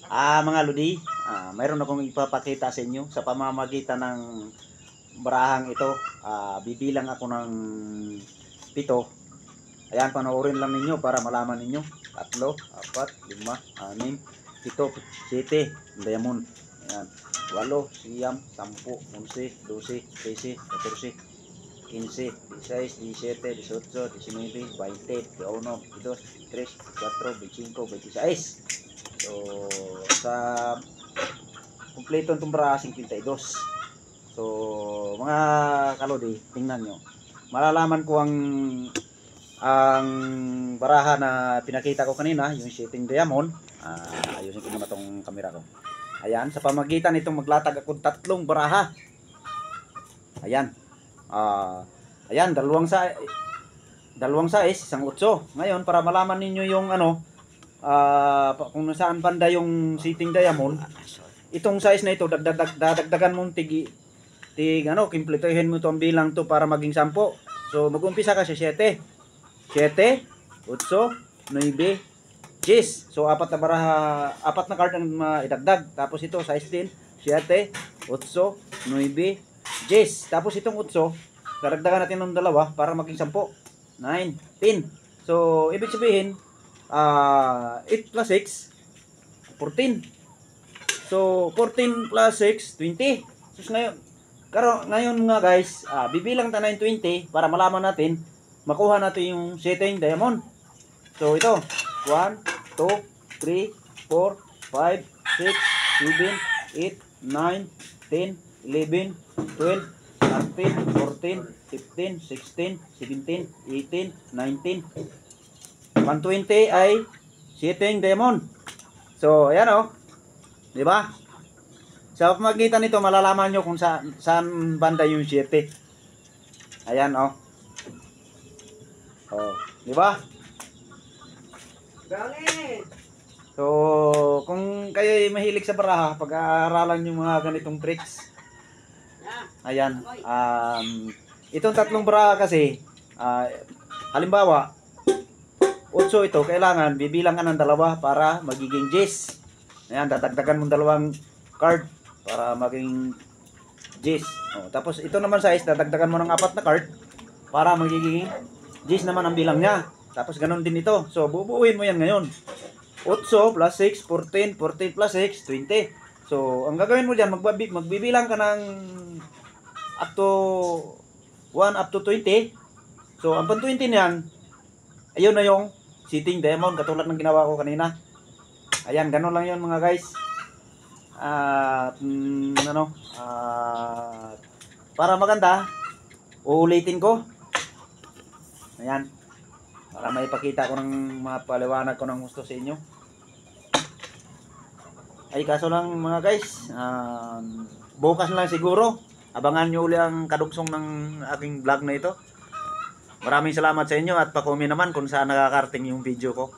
Mga lodi, mayroon akong ipapakita sa inyo sa pamamagitan ng barahang ito. Bibilang ako ng 7. Ayan, panoorin lang ninyo para malaman ninyo. 3, 4, 5, 6, 7, 7 diamond. Ayan, 8, 9, 10, 11, 12, 13, 14, 15, 16, 17, 18, 19, 20, 21, 22, 23, 24, 25, 26. So, sa kumpleto itong bra 52. So, mga kalodi, tingnan nyo. Malalaman ko ang baraha na pinakita ko kanina, yung shooting diamond. Ayusin ko muna itong camera ko. Ayan, sa pamagitan itong maglatag akong 3 baraha. Ayan. Ayan, dalawang size, isang 8. Ngayon, para malaman ninyo yung kung saan banda yung sitting diamond, itong size na ito, dadagdagan mong kumpletuhin mo itong bilang to para maging 10. So, mag-umpisa ka sa 7, 8, 9, 10. So, apat na card ang idagdag. Tapos ito, size 10, 7, 8, 9, 10. Tapos itong 8, dadagdagan natin ng 2 para maging 10, 9, 10. So, ibig sabihin, 8 plus 6, 14. So, 14 plus 6, 20. So, ngayon nga guys, bibilang tayo ng 20 para malaman natin, makuha natin yung setting diamond. So, ito, 1, 2, 3, 4, 5, 6, 7, 8, 9, 10, 11, 12, 13, 14, 15, 16, 17, 18, 19, 120 ay setting diamond. So, ayan o. Diba? Sa pamagitan nito, malalaman nyo kung saan banda yung 7. Ayan o. Diba? Galit! So, kung kayo mahilig sa baraha, pag-aaralan yung mga ganitong tricks. Ayan. Itong 3 baraha kasi, halimbawa, 8 ito, kailangan bibilang ka ng 2 para magiging 10. Ayan, dadagdagan mong 2 card para maging 10. Tapos ito naman size, dadagdagan mo ng 4 na card para magiging 10 naman ang bilang niya. Tapos ganun din ito. So, bubuuin mo yan ngayon. 8 plus 6, 14, 14 plus 6, 20. So, ang gagawin mo dyan, magbibilang ka ng up to 1 up to 20. So, ang pang 20 niyan, ayun na yung sitting diamond, katulad ng ginawa ko kanina. Ayan, ganun lang yun mga guys. Para maganda, uulitin ko. Ayan. Para maipakita ko ng mga paliwanag ko ng gusto sa inyo. Ay, kaso lang mga guys, bukas na lang siguro. Abangan nyo uli ang kadugsong ng aking vlog na ito. Maraming salamat sa inyo at pa-comment naman kung saan nakakarating yung video ko.